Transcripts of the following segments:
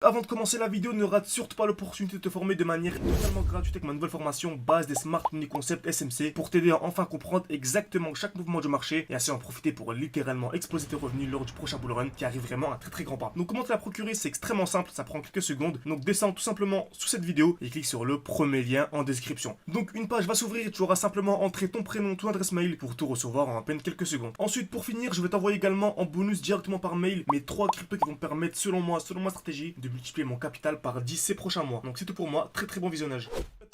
avant de commencer la vidéo, ne rate surtout pas l'opportunité de te former de manière totalement gratuite avec ma nouvelle formation base des Smart Money Concept SMC pour t'aider à enfin comprendre exactement chaque mouvement du marché et ainsi en profiter pour littéralement exploser tes revenus lors du prochain bull run qui arrive vraiment à très grand pas. Donc comment te la procurer, c'est extrêmement simple, ça prend quelques secondes. Donc descends tout simplement sous cette vidéo et clique sur le premier lien en description. Donc une page va s'ouvrir et tu auras simplement entré ton prénom, ton adresse mail pour tout recevoir en à peine quelques secondes. Ensuite pour finir, je vais t'envoyer également en bonus directement par mail mes 3 cryptos qui vont me permettre selon moi, selon ma stratégie, de multiplier mon capital par 10 ces prochains mois. Donc c'est tout pour moi, très bon visionnage.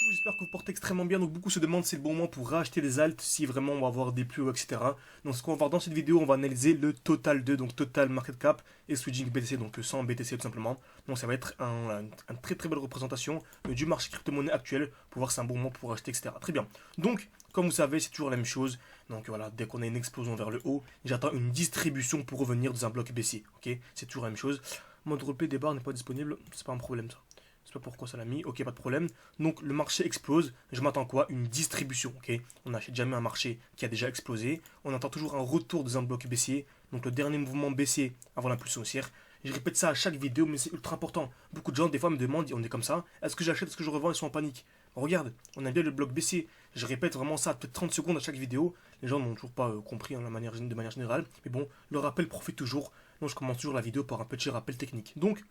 J'espère que vous portez extrêmement bien. Donc beaucoup se demandent si c'est le bon moment pour racheter des alts, si vraiment on va avoir des plus hauts, etc. Donc ce qu'on va voir dans cette vidéo, on va analyser le total 2, donc total market cap et switching BTC, donc sans BTC tout simplement. Donc ça va être une très belle représentation du marché crypto-monnaie actuel pour voir si c'est un bon moment pour acheter, etc. Très bien. Donc comme vous savez, c'est toujours la même chose. Donc voilà, dès qu'on a une explosion vers le haut, j'attends une distribution pour revenir dans un bloc baissier. Ok, c'est toujours la même chose. Mode roleplay des barres n'est pas disponible, c'est pas un problème ça. Je sais pas pourquoi ça l'a mis, ok, pas de problème. Donc le marché explose, je m'attends quoi? Une distribution, ok. On n'achète jamais un marché qui a déjà explosé. On attend toujours un retour dans un bloc baissier. Donc le dernier mouvement baissier avant l'impulsion haussière. Je répète ça à chaque vidéo, mais c'est ultra important. Beaucoup de gens, des fois, me demandent, on est comme ça, est-ce que j'achète, est-ce que je revends, ils sont en panique. Regarde, on a bien le bloc baissier. Je répète vraiment ça, peut-être 30 secondes à chaque vidéo. Les gens n'ont toujours pas compris de manière générale. Mais bon, le rappel profite toujours. Donc je commence toujours la vidéo par un petit rappel technique. Donc,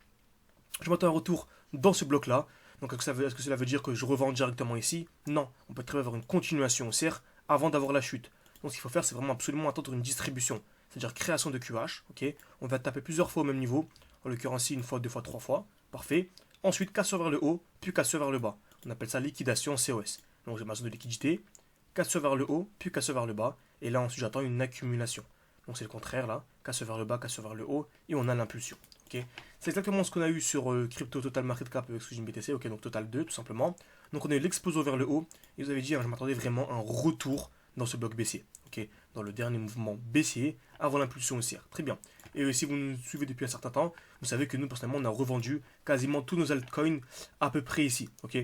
je m'attends à un retour dans ce bloc-là. Donc est-ce que cela veut dire que je revends directement ici? Non, on peut très bien avoir une continuation haussière avant d'avoir la chute. Donc ce qu'il faut faire, c'est vraiment absolument attendre une distribution. C'est-à-dire création de QH. Ok, on va taper plusieurs fois au même niveau. En l'occurrence ici, une fois, deux fois, trois fois. Parfait. Ensuite, cassure vers le haut, puis cassure vers le bas. On appelle ça liquidation COS. Donc j'ai ma zone de liquidité. Cassure vers le haut, puis cassure vers le bas. Et là ensuite, j'attends une accumulation. Donc c'est le contraire là. Cassure vers le bas, cassure vers le haut. Et on a l'impulsion. Okay. C'est exactement ce qu'on a eu sur Crypto Total Market Cap avec Switching BTC, ok, donc Total 2 tout simplement. Donc on a eu l'explosion vers le haut, et vous avez dit, je m'attendais vraiment à un retour dans ce bloc baissier, ok, dans le dernier mouvement baissier avant l'impulsion haussière, très bien. Et si vous nous suivez depuis un certain temps, vous savez que nous personnellement on a revendu quasiment tous nos altcoins à peu près ici, ok,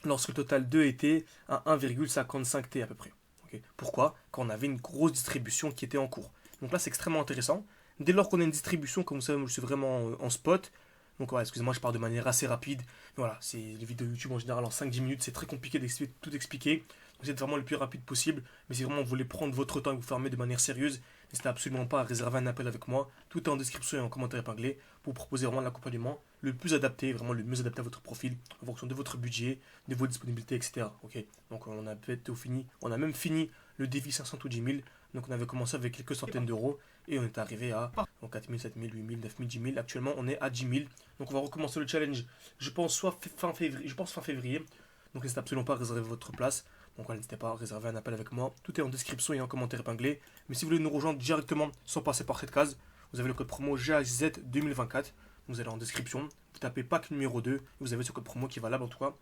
lorsque le Total 2 était à 1,55 T à peu près. Okay. Pourquoi? Quand on avait une grosse distribution qui était en cours. Donc là c'est extrêmement intéressant. Dès lors qu'on a une distribution, comme vous savez, moi, je suis vraiment en spot. Donc voilà, excusez-moi, je parle de manière assez rapide. Mais voilà, c'est les vidéos YouTube en général en 5-10 minutes, c'est très compliqué de tout expliquer. Donc c'est vraiment le plus rapide possible. Mais si vraiment vous voulez prendre votre temps et vous former de manière sérieuse, n'hésitez absolument pas à réserver un appel avec moi. Tout est en description et en commentaire épinglé pour vous proposer vraiment l'accompagnement le plus adapté, vraiment le mieux adapté à votre profil, en fonction de votre budget, de vos disponibilités, etc. Okay. Donc on a même fini le défi 500 ou 10 000. Donc on avait commencé avec quelques centaines d'euros et on est arrivé à 4 000, 7 000, 8 000, 9 000, 10 000. Actuellement on est à 10 000. Donc on va recommencer le challenge, je pense soit fin février. Donc n'hésitez absolument pas à réserver votre place. Donc n'hésitez pas à réserver un appel avec moi. Tout est en description et en commentaire épinglé. Mais si vous voulez nous rejoindre directement sans passer par cette case, vous avez le code promo GAZ 2024. Vous allez en description, vous tapez pack numéro 2. Et vous avez ce code promo qui est valable en tout cas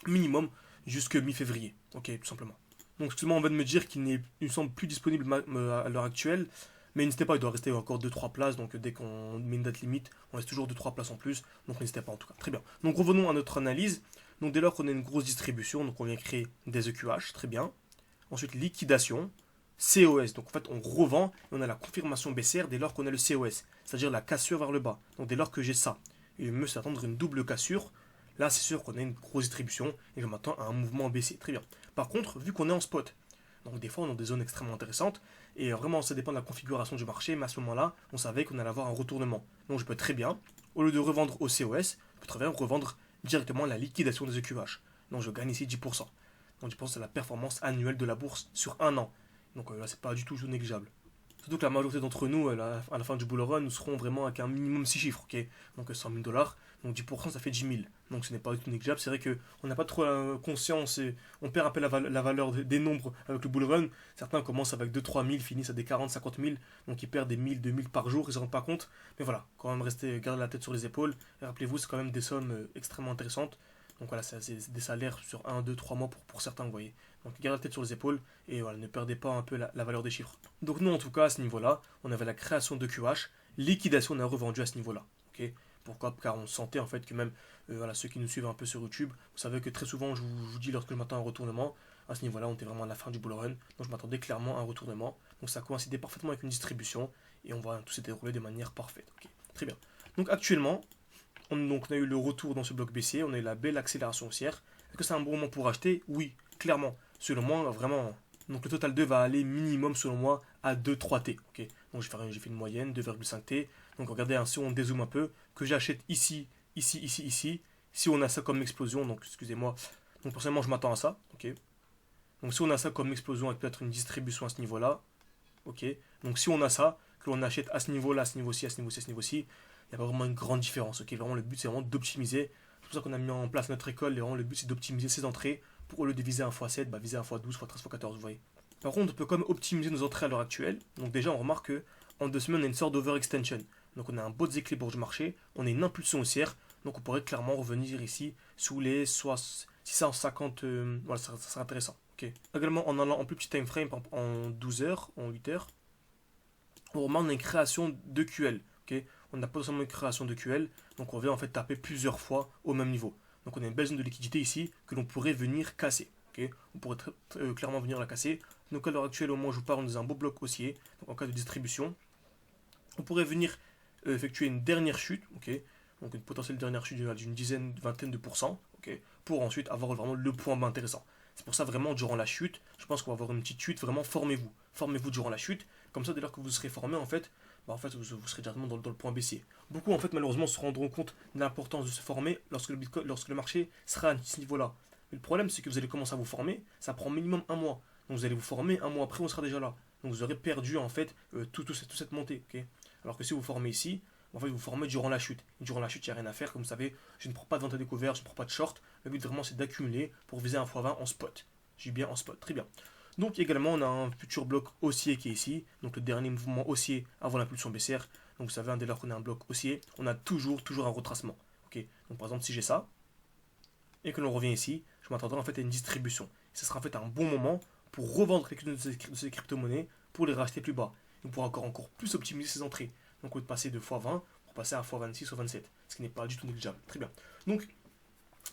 minimum jusque mi-février. Ok, tout simplement. Donc excusez-moi, on vient de me dire qu'il ne semble plus disponible à l'heure actuelle. Mais n'hésitez pas, il doit rester encore 2-3 places. Donc dès qu'on met une date limite, on reste toujours 2-3 places en plus. Donc n'hésitez pas en tout cas. Très bien. Donc revenons à notre analyse. Donc dès lors qu'on a une grosse distribution, donc on vient créer des EQH, très bien. Ensuite liquidation, COS. Donc en fait on revend et on a la confirmation baissière dès lors qu'on a le COS. C'est-à-dire la cassure vers le bas. Donc dès lors que j'ai ça, il me c'est attendre une double cassure. Là, c'est sûr qu'on a une grosse distribution et je m'attends à un mouvement baissier. Très bien. Par contre, vu qu'on est en spot, donc des fois, on a des zones extrêmement intéressantes et vraiment, ça dépend de la configuration du marché. Mais à ce moment-là, on savait qu'on allait avoir un retournement. Donc, je peux très bien, au lieu de revendre au COS, je peux très bien revendre directement la liquidation des EQH. Donc, je gagne ici 10%. Donc, 10%, c'est la performance annuelle de la bourse sur un an. Donc, là, c'est pas du tout négligeable. Surtout que la majorité d'entre nous, à la fin du bull run, nous serons vraiment avec un minimum 6 chiffres, ok. Donc 100 000 $, donc 10% ça fait 10 000. Donc ce n'est pas du tout négligeable. C'est vrai qu'on n'a pas trop conscience et on perd un peu la valeur des nombres avec le bull run. Certains commencent avec 2-3 000, finissent à des 40, 50 000, donc ils perdent des 1000, 2000 par jour, ils ne se rendent pas compte. Mais voilà, quand même garder la tête sur les épaules. Et rappelez-vous, c'est quand même des sommes extrêmement intéressantes. Donc voilà, c'est des salaires sur 1, 2, 3 mois pour certains, vous voyez. Donc gardez la tête sur les épaules et voilà, ne perdez pas un peu la valeur des chiffres. Donc nous en tout cas à ce niveau-là, on avait la création de QH, liquidation on a revendu à ce niveau-là. Okay. Pourquoi? Car on sentait en fait que même voilà, ceux qui nous suivent un peu sur YouTube, vous savez que très souvent je vous dis lorsque je m'attends à un retournement, à ce niveau-là on était vraiment à la fin du bull run, donc je m'attendais clairement à un retournement. Donc ça coïncidait parfaitement avec une distribution et on voit tout s'est déroulé de manière parfaite. Okay. Très bien. Donc actuellement, Donc on a eu le retour dans ce bloc baissier, on a eu la belle accélération haussière. Est-ce que c'est un bon moment pour acheter? Oui, clairement. Selon moi, vraiment. Donc le total 2 va aller minimum, selon moi, à 2-3 T. Ok. Donc j'ai fait une moyenne, 2,5 T. Donc regardez, hein, si on dézoome un peu, que j'achète ici, ici, ici, ici. Si on a ça comme explosion, donc excusez-moi. Donc personnellement, je m'attends à ça. Ok. Donc si on a ça comme explosion avec peut-être une distribution à ce niveau-là. Ok. Donc si on a ça, que l'on achète à ce niveau-là, à ce niveau-ci, à ce niveau-ci, à ce niveau-ci, il n'y a pas vraiment une grande différence. Ok. Vraiment, le but, c'est vraiment d'optimiser. C'est pour ça qu'on a mis en place notre école. Et vraiment, le but, c'est d'optimiser ses entrées. Pour au lieu de viser un x7, bah, viser un x12, x13, x14, vous voyez. Par contre, on peut quand même optimiser nos entrées à l'heure actuelle. Donc déjà, on remarque que en 2 semaines, on a une sorte d'overextension. Donc on a un beau déséquilibre du marché, on a une impulsion haussière. Donc on pourrait clairement revenir ici sous les 650. Voilà, ça serait intéressant. Okay. Également, en allant en plus petit time frame, en 12 heures, en 8 heures, on remarque une création de QL. Okay. On n'a pas seulement une création de QL, donc on vient en fait taper plusieurs fois au même niveau. Donc on a une belle zone de liquidité ici que l'on pourrait venir casser. Okay. On pourrait clairement venir la casser. Donc à l'heure actuelle, au moment où je vous parle, on est dans un beau bloc haussier. Donc en cas de distribution, on pourrait venir effectuer une dernière chute, okay. Donc une potentielle dernière chute d'une dizaine, vingtaine de pourcents, okay, pour ensuite avoir vraiment le point bas intéressant. C'est pour ça vraiment durant la chute, je pense qu'on va avoir une petite chute, vraiment formez-vous. Formez-vous durant la chute, comme ça dès lors que vous serez formé en fait, vous serez directement dans le point baissier. Beaucoup en fait malheureusement se rendront compte de l'importance de se former lorsque le marché sera à ce niveau-là. Mais le problème c'est que vous allez commencer à vous former, ça prend minimum un mois. Donc vous allez vous former, un mois après on sera déjà là. Donc vous aurez perdu en fait toute cette montée. Okay. Alors que si vous formez ici, en fait vous formez durant la chute. Et durant la chute, il n'y a rien à faire. Comme vous savez, je ne prends pas de vente à découvert, je ne prends pas de short. Le but vraiment c'est d'accumuler pour viser un x20 en spot. J'ai bien en spot, très bien. Donc également on a un futur bloc haussier qui est ici. Donc le dernier mouvement haussier avant l'impulsion baissière. Donc vous savez, dès lors qu'on a un bloc haussier, on a toujours un retracement. Okay. Donc par exemple si j'ai ça, et que l'on revient ici, je m'attendrai en fait à une distribution. Et ce sera en fait un bon moment pour revendre quelques-unes de ces crypto-monnaies pour les racheter plus bas. On pourra encore plus optimiser ses entrées. Donc au lieu de passer de x20 pour passer à x26 ou 27, ce qui n'est pas du tout négligeable. Très bien. Donc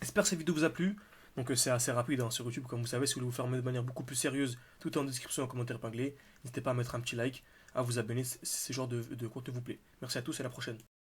j'espère que cette vidéo vous a plu. Donc c'est assez rapide hein, sur YouTube, comme vous savez. Si vous voulez vous former de manière beaucoup plus sérieuse, tout est en description et en commentaire épinglé. N'hésitez pas à mettre un petit like, à vous abonner si ce genre de contenu vous plaît. Merci à tous et à la prochaine.